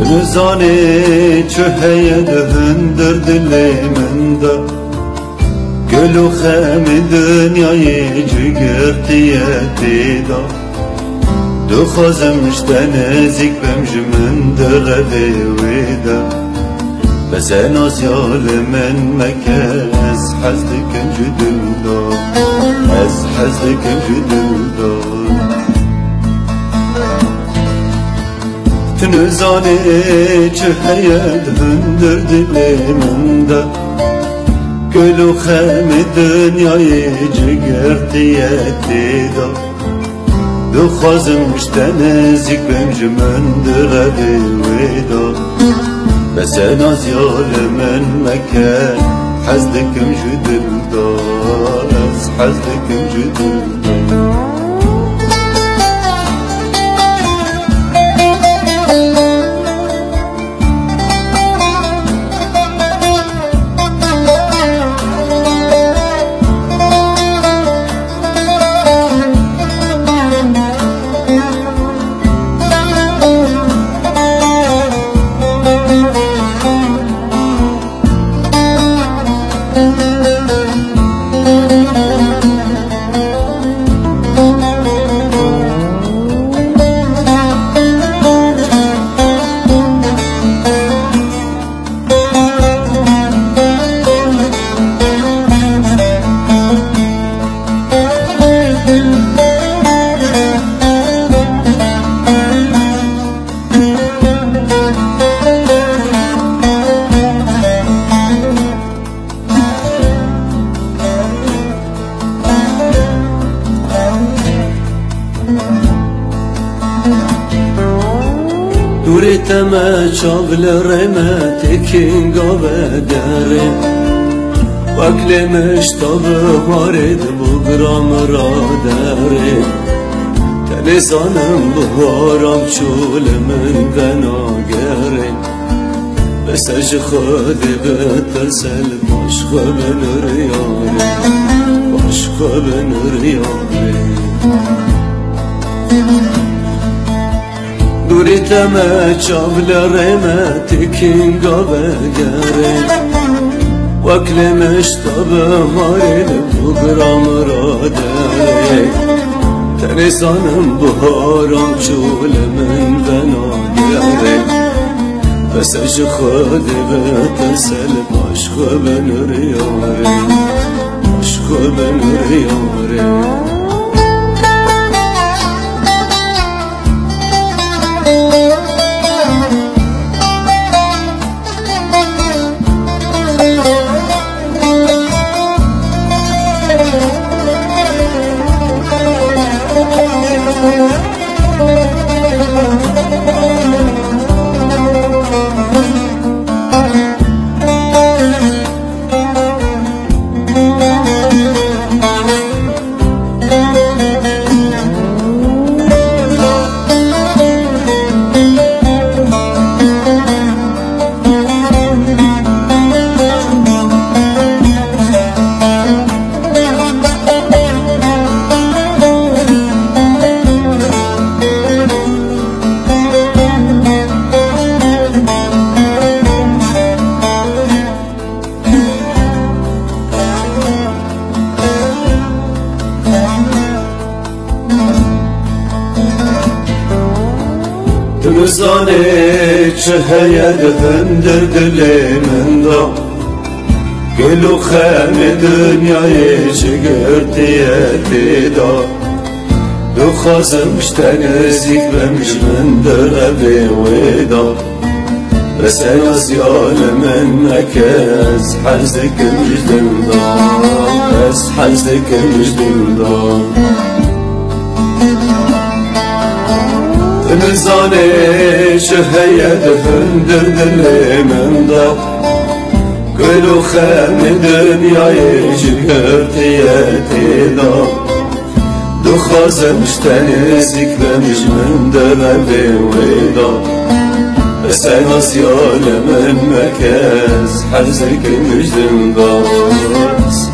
رزاني چهية هندر دلي من دا قلو خام دنياي جگرتياتي دا دو خازمش تنزيك بمج من درغبي ويدا بس انا زيال من مكاز حزدك جدو دا از حزدك جدو دا تنزاني چهية هندر دلي من دا قلو خام دنياي جگرتياتي دا دو خازمش تنزيك بمج من درغبي ويدا بس انا زيال من مكان حزدكم جدل داز حزدكم جدل داز دوری تمه چاول رمه تکین گاوه داره وکل مشتاب وارد بگرام را داره تلسانم بهارم چول من بناگره بسج خودی بترسل باشخ بن ریاره باشخ بن ریاره دوری تمه چاول رمه تکین گاوه گره وکل مشتاب وارد بگرام را داره تنسانم بهارم چول من بناگره بسج خود بترسل باشخ بن ریاره باشخ بن ریاره تنزاني چهية هندر دلي من دا قلو خام دنياي جگرتياتي دا دو خازمش تنزيك بمش من درغبي ويدا بس انا زيال من مكاز حزدك مجدل دا بس حزدك مجدل دا تنزاني چهية هندر دلي من دا قلو خام دنياي جگرتياتي دا دو خازمش تنزيك بمش من درغبي ويدا بس انا زيال من مكاز حزدك مجدل دا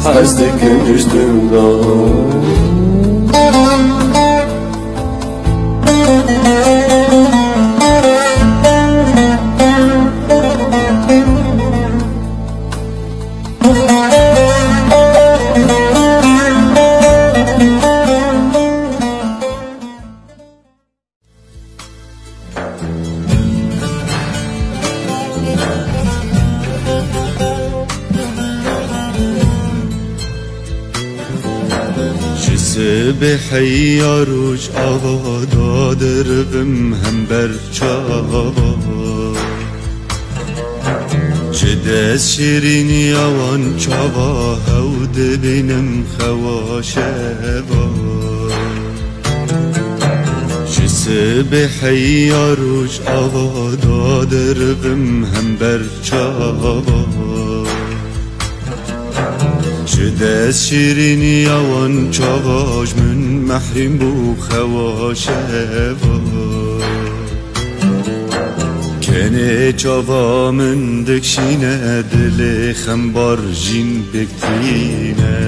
حزدك مجدل دا سبحی روش آوا دادربم هم برچاوا چه دست شیرینی آوان چاوا هود بینم خواشوا چه سبحی روش آوا دادربم هم برچاوا چه دست شیرینی آوان چاواش من محرم بو خواشوا کنه چاوا من دکشینه دل خمبار جین بکتینه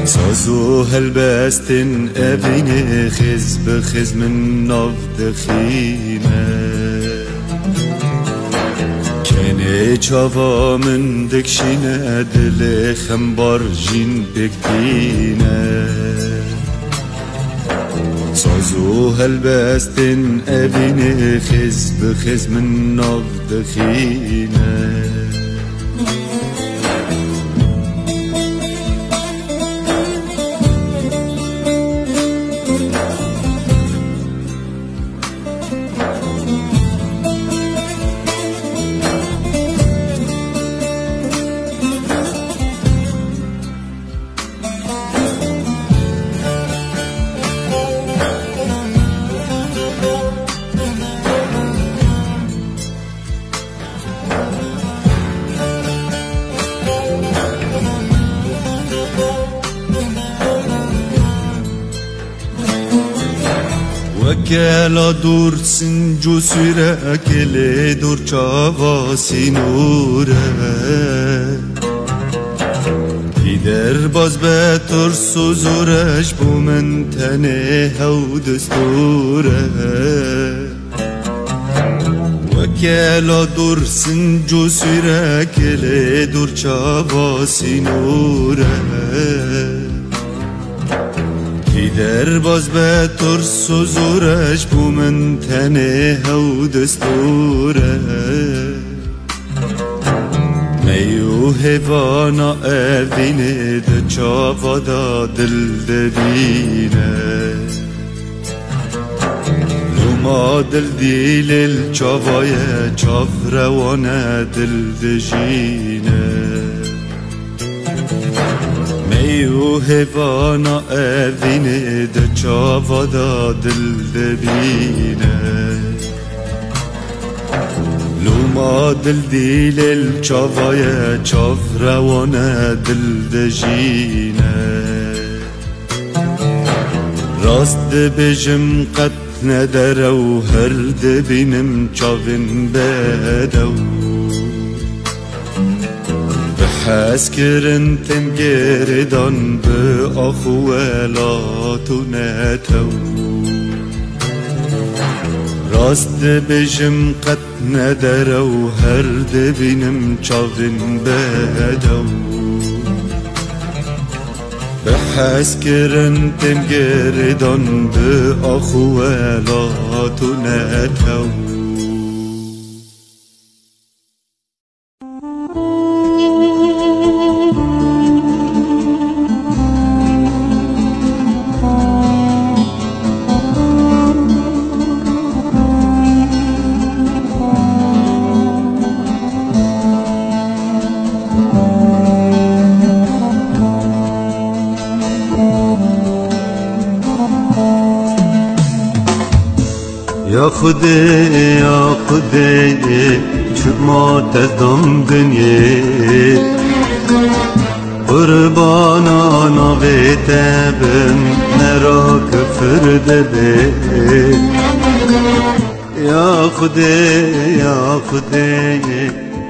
سازو هلبستن ابینه خز بخز من ناف دخینه کنه چاوا من دکشینه دل خمبار جین بکتینه سازو هلبستن ابینه خز بخز من ناف دخینه وكلا دور سنجو سيرا كلي دور چاوا سينورا دیدر باز به ترس و زورش بو من تنه هو دستوره وكلا دور سنجو سيرا كلي دور چاوا سينورا در باز به ترس و زورش بو من تنه هو دستوره میو حیوانا اوینه ده چاوا دا دل دبینه لوما دل دیل چاوای چاو روانه دل دجینه میو حیوانا اوینه ده چاوا دا دل دبینه لوما دل دیل چاوای چاو روانه دل دجینه راست بجم قد ندرو هر دبینم چاوین بدو حس کرن تم گردان به آخوالاتو نتو راست بجم قد ندرو هر دبینم چاوین بدو به حس کرن تم گردان به آخوالاتو نتو یا خودی چما تزدم دنیه قربانا ناویت بم نرا کفر دبه یا خودی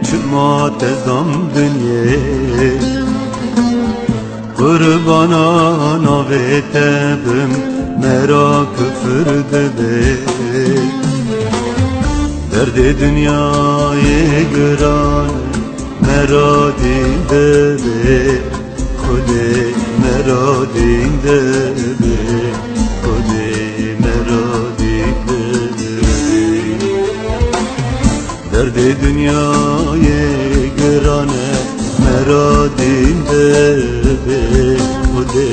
چما تزدم دنیه قربانا ناویت بم مرا کفر دبه درد دنیای گران مرا دیده به خودی مرا دیده به خودی مرا دیده به درد دنیای گران مرا دیده به خودی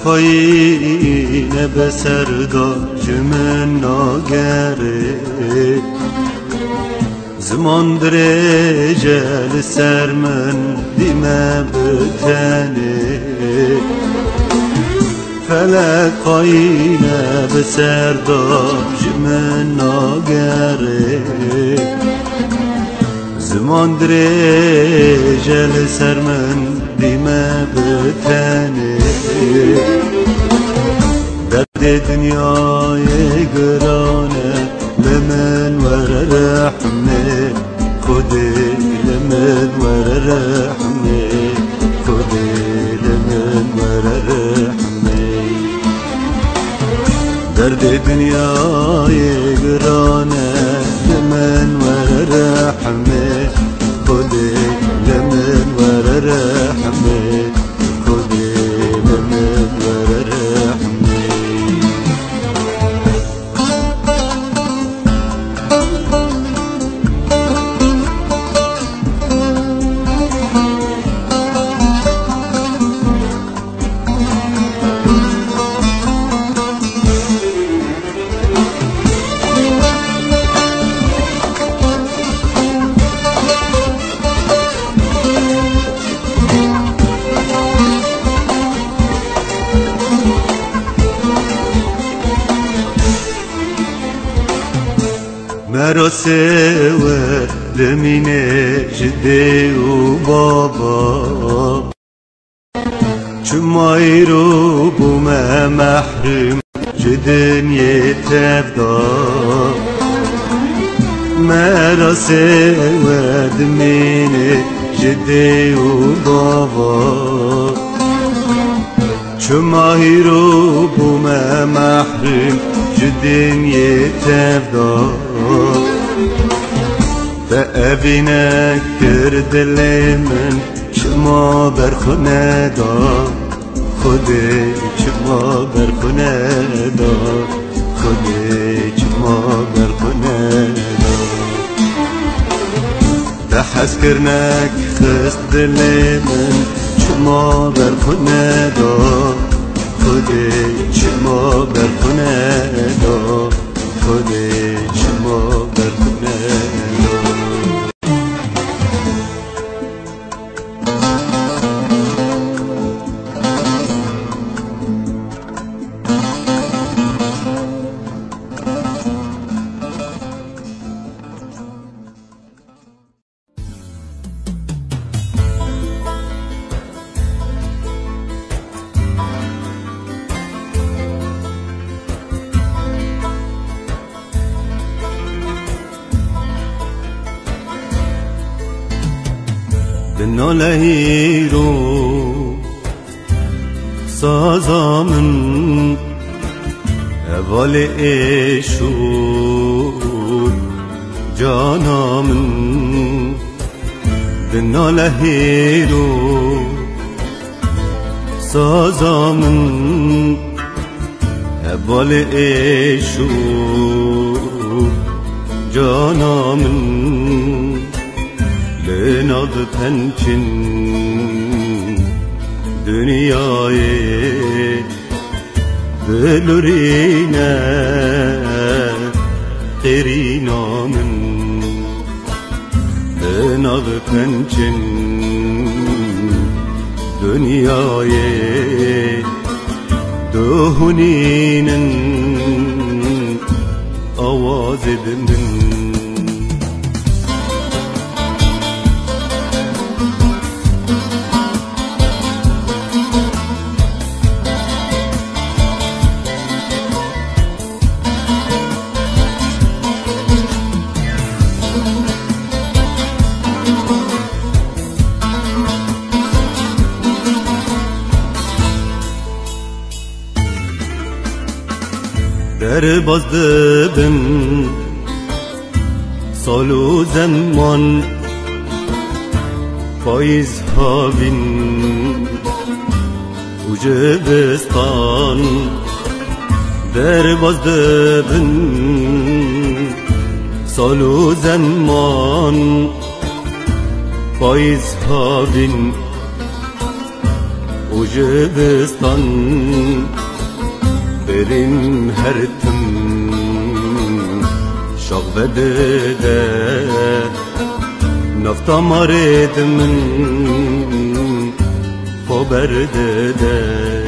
پایینه به سرداج من ناگره زمان درجل سر من دیمه بتنه فلک پایینه به سرداج من ناگره زمان درجل سر من دیمه بتنه درد دنیای گرانه لمن ور رحمه خودی لمن ور رحمه خودی لمن ور رحمه درد دنیای گرانه لمن ور رحمه خودی لمن ور رحمه خودی لمن ور رحمه مرا سوى لمینه جده و بابا چمای رو بومه محرم جدن یتفدا مرا سوى لمینه جده و بابا چمای رو بومه محرم جدن یتفدا بأبينك ترد من شما برخونه دا خودی شما برخونه دا خودی شما برخونه دا تحس کرنك خست دل من شما برخونه دا خودی شما برخونه دا خودی شما برخونه دا ناله رو سازا من اول اشود جانا من ناله رو سازا من اول اشود جانا من لناز پنچن dünyayı bölürine derinamın benaz pençin dünyayı duhuninin avaz edindin در بازدبم سال و زمان پاییز هاوین و جبستان در بازدبم سال و زمان پاییز هاوین و جبستان برین هر تم شاق بدده نفتا مارد من خبر دده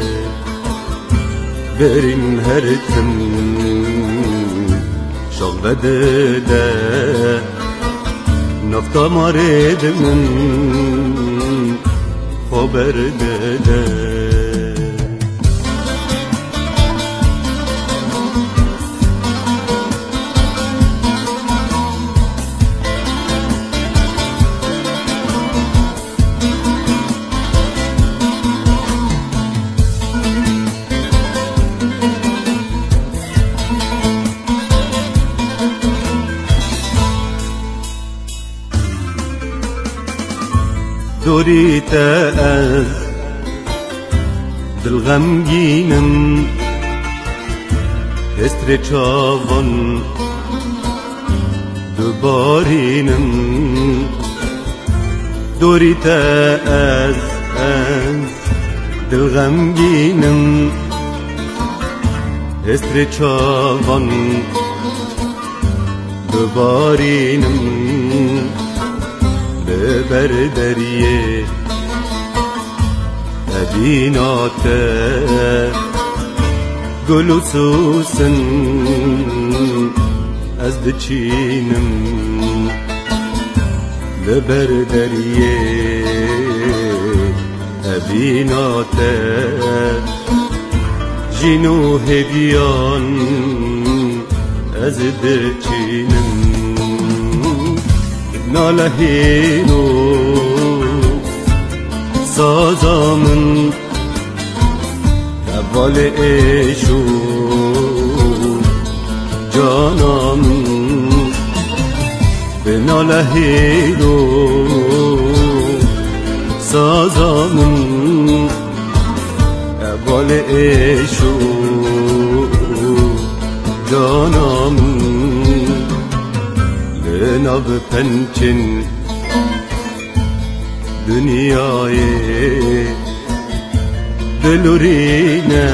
برین هر تم شاق بدده نفتا مارد من خبر دده دوریت از دل غمگینم استر چاون دوبارینم دوریت از دل غمگینم استر چاون دوبارینم بر دریه ابیناته گل و سوسن از دچینم لبر دریه ابیناته جینو هدیان از دچینم نالهینو سازامن اول ایشو جانامن به نالهینو سازامن اول ایشو جانامن ناو پنچن دنیای دلورینه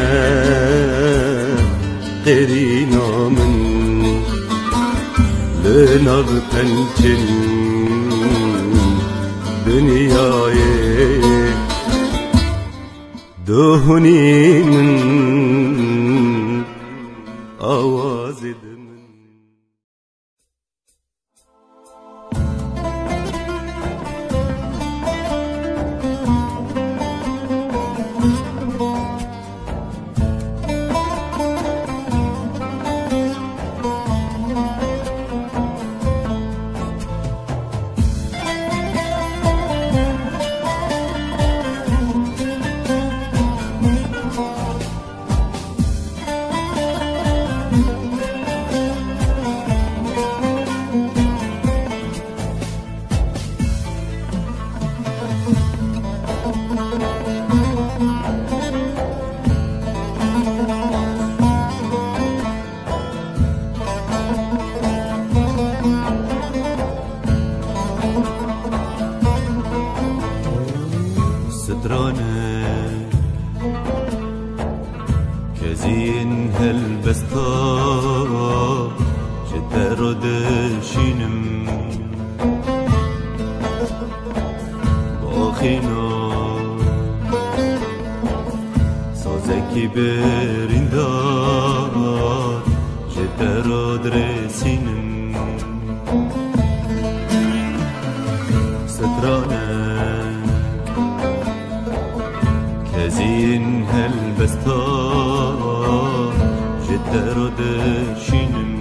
قرینامن لناو پنچن دنیای دهنین آواز كزين هالبسطة جدار دشينم باخينا سازكي بريندار جدار درسينم سترانك كزين هالبسطة جدار دشينم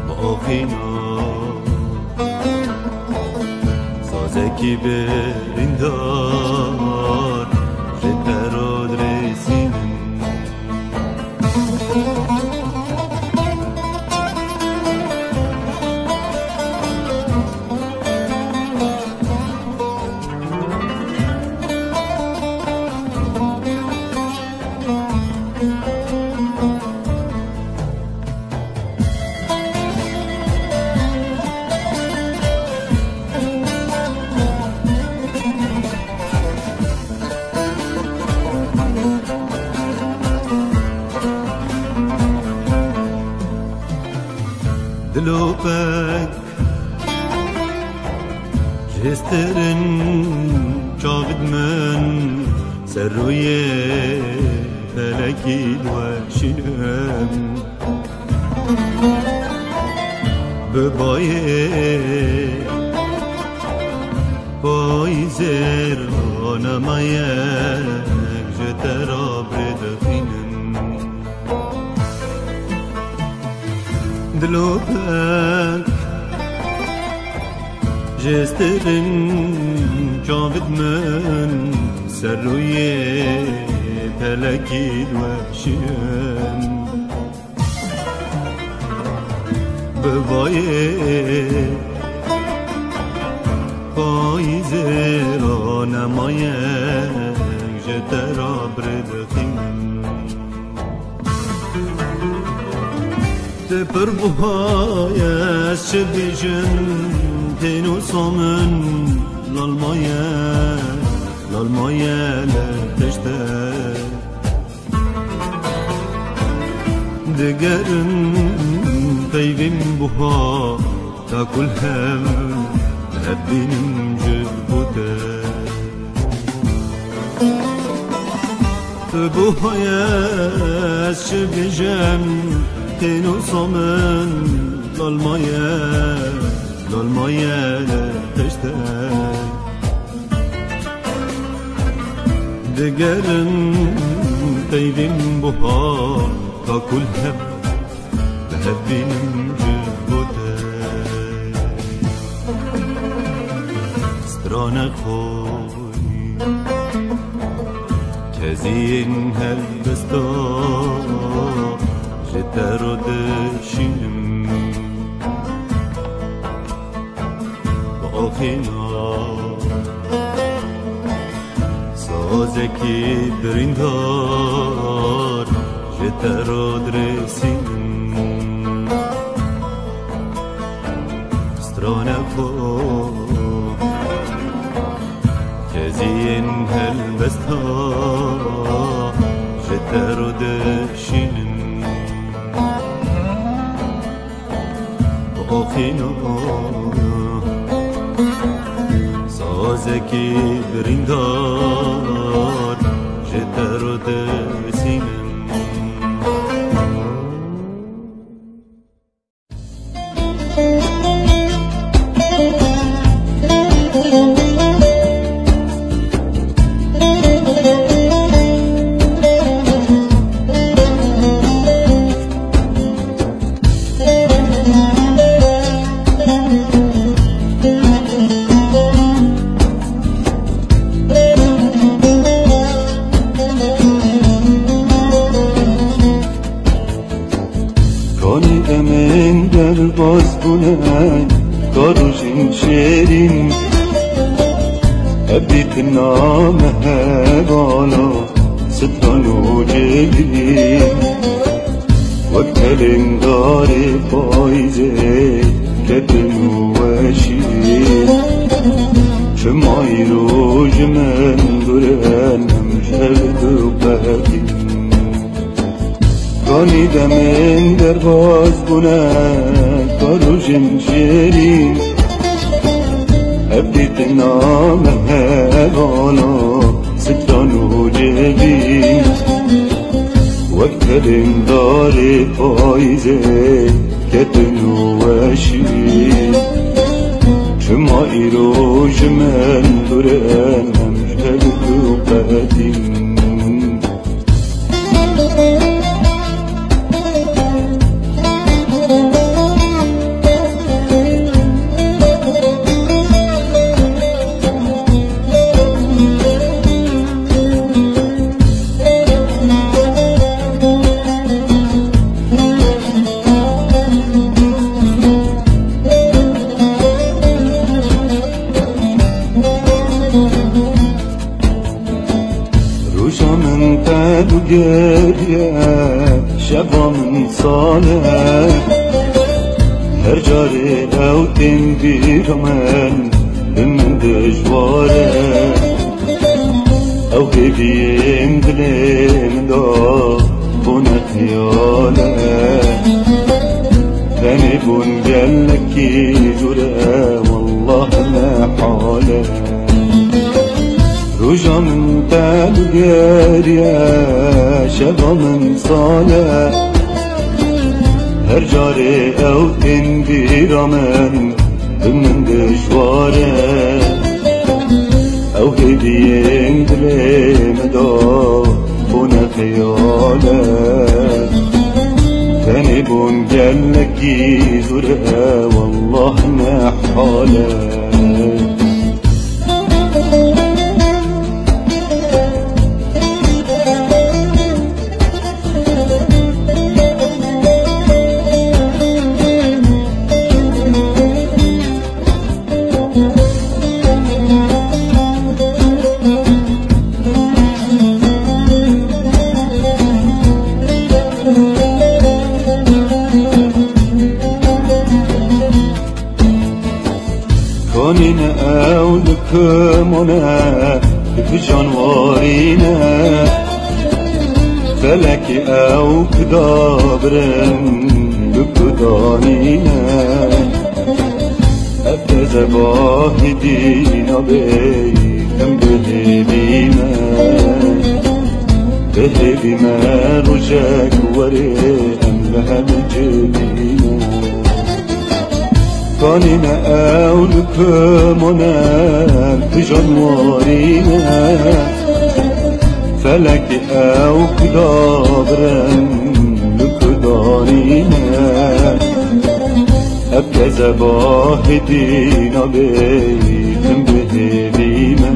باخينا سازكي بريندار جدار درسينم دلوبك جسترن جاود من سروی فلکی الوشنم ببایه پایزر آنمایک جترا بردخینم دلوبک جسترن جاود من سروی فلکی الوشنم ببایه پایزه را نمایک جترا بردخیم تپر بهای از چه بیشن تینو سامن لالمایه لتشته دگرن پیویم بها تا کل هم هبینم جبوده بهای از چه بیشن تینو سامن لالمایه لتشته دگرن پیویم بها تا کل هبینم جبوده سترانه خوی کزین هل بستا جتر دشینم با آخینا سازکی بریندار جتر درسینم سترانه خوی کزین هل بستا جتر دشینم آخینا سازکی بریندار جتر دسینم من در باز بونن کاروشین شیرین ابیت نامه بالا ستانو جلین وقت الانگار پایزه کتنو وشین شمای روش من درنم شهد و بهدین کانی دمن در باز بونه کارو جنجیرین ابدیت نامه بالا ستانو جبین وقت الانگار پایزه کتنو وشین شمایی روش من درنم شهد و بهدین گریه شبا من ساله هر جاره او تین بیرمن بمن دجواره او هبیم دلم دا بونه خیاله ثاني بون قالك زورا والله ما حاله رجع من تالقير يا شبا من صالة هرجاري او تندير من دجواره او هديين دلي مدار بنا خياله ثاني بون قالك زورها والله ما حاله كونينا او لكمونا بجانوارينا فلك او كدابرن لكدانينا ابتز باهدينا بيتم بهبينا بهبينا رجاك وريم لها بجبينا كاننا او لكمونا بجانوارينا فلك او كدابرن لكدانينا ابقى زباهدينا بيتم بهبينا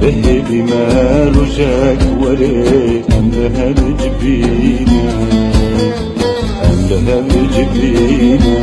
بهبينا رجاك وريم لها بجبينا لها بجبينا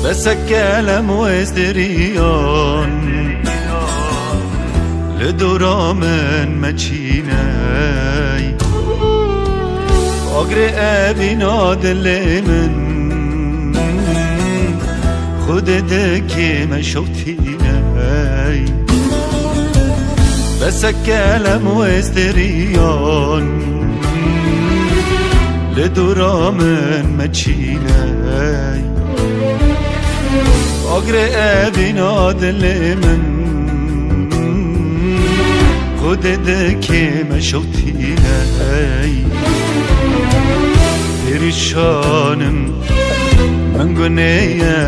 بس الكلام وازدريان لدورا من مچيناي اقري ابي نادل من خود دكي مشوتيناي بس الكلام وازدريان لدورا من مچيناي اقري ابي نادل من خود دكي مشوتيناي perişanım من قنية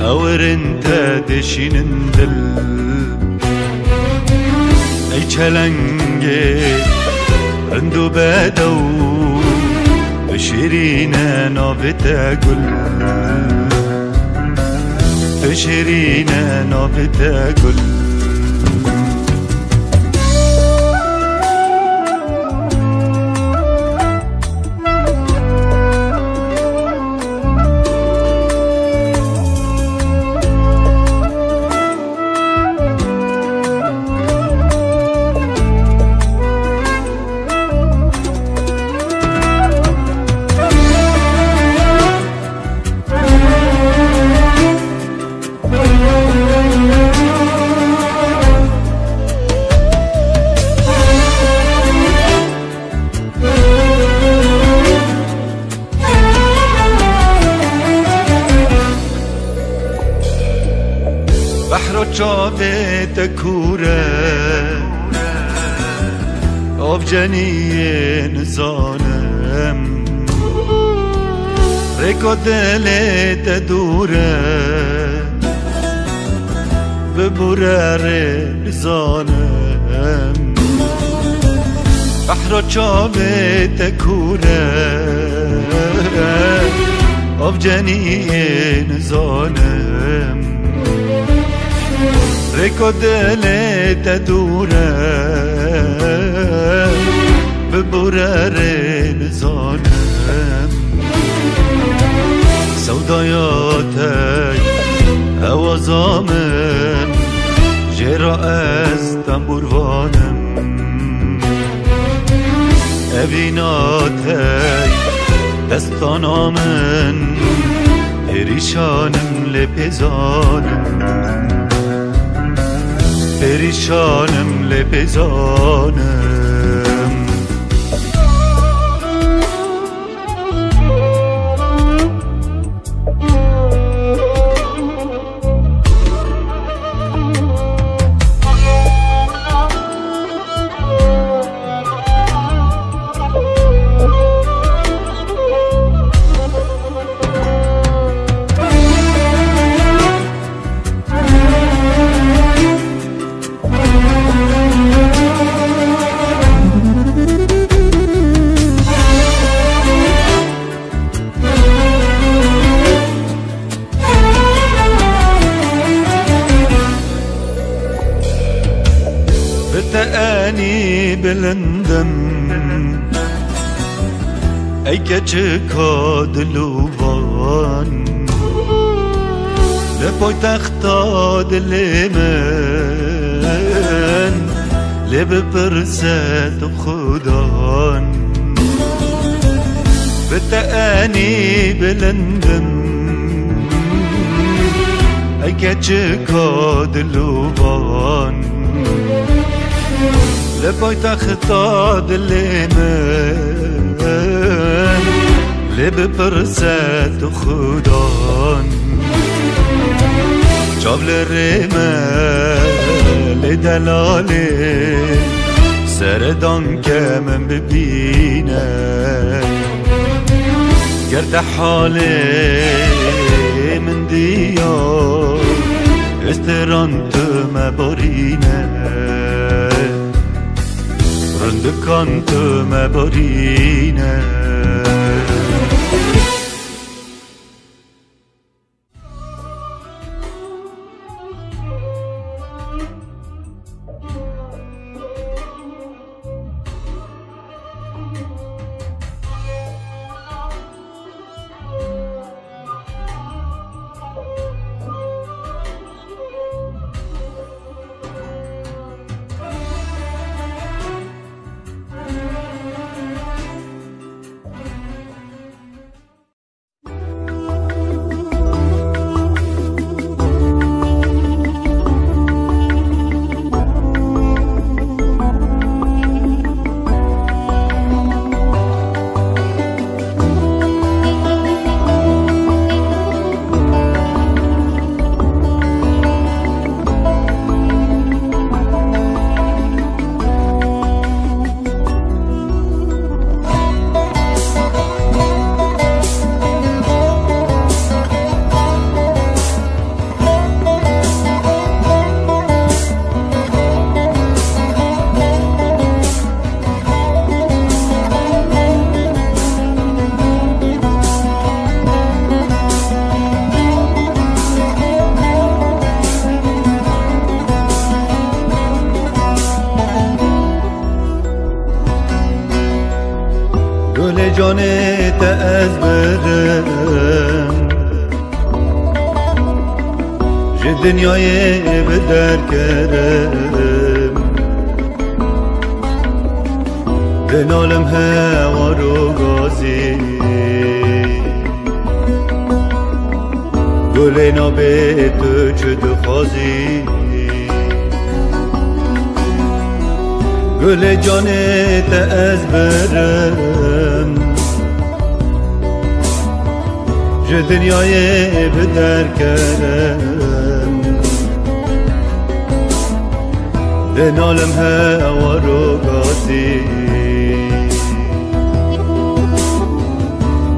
اور انت دشين دل اي چلنگه رندو بدو بشيرين نابتا قل بشيرين نابتا قل بحر چاوه تکوره آب جنیه نزانم ریکو دلت دوره ببوره نزانم بحر چاوه تکوره آب جنیه نزانم ریکو دلت دوره ببوره نزانم سودایاتی هوازامن جرا از تنبوروانم اویناتی دستانامن پریشانم لپزانم پریشانم لپزانم بتأني بلندم ای کچکا دلوان لپای تختا دل من لب پرست خدان بتأني بلندم ای کچکا دلوان لپای تختا دل من لب پرست خدان جابل ریمل دلاله سردان که من ببینه گرد حاله من دیار استران تو مبارینه رندکان تو مبارینه گل جانت از برم جه دنیای به در کرم دنالم هوا رو گازی گل نابه تو چه دخوازی گل جانت از برم جه دنیای به در کرم دنالم هوا رو گازی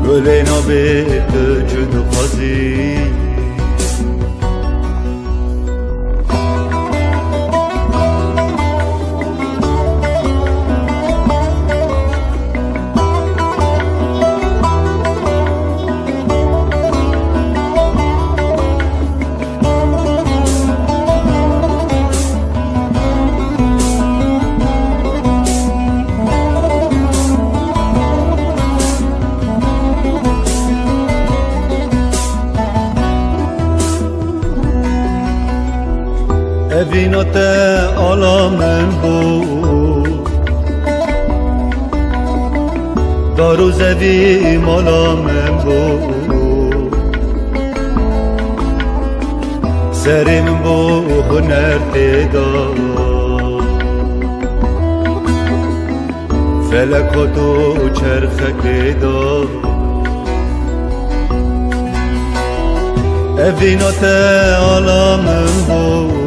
گل نابت جد خازی evinote alamen bu daru zevi malamen bu serim bu huner teda felekotu çerxek teda evinote alamen bu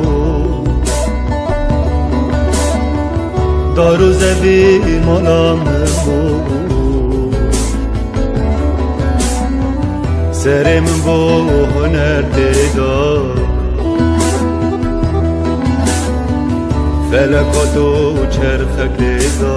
daru zevi malamı bu serim bu huner teda felakatu çerxek teda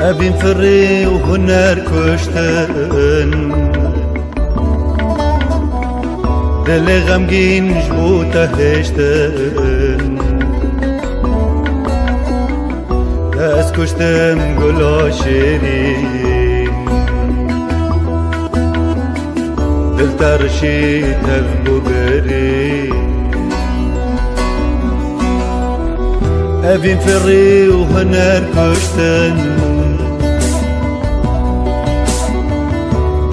evin fırri u huner kuştun deli gamgin jbu tehiştin ez kuştum gula şirin dil terşi tev bu beri evin fırri u huner kuştun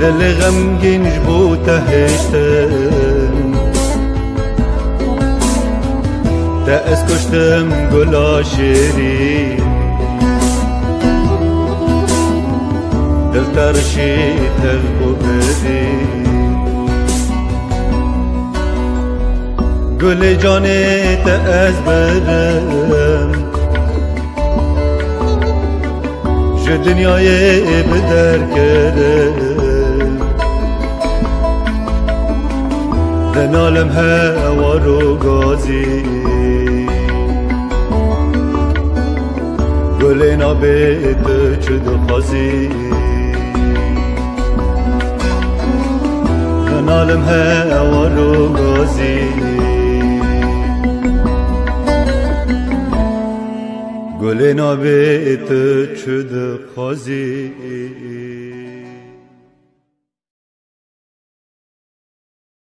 دل غمگین جبو تهشتم تا از کشتم گلا شیرین دل ترشی تغبو بدی گل جانی تا از برم ج دنیای بدر کرم دنالم هوا رو گازی گل نابت چد خازی دنالم هوا رو گازی گل نابت چد خازی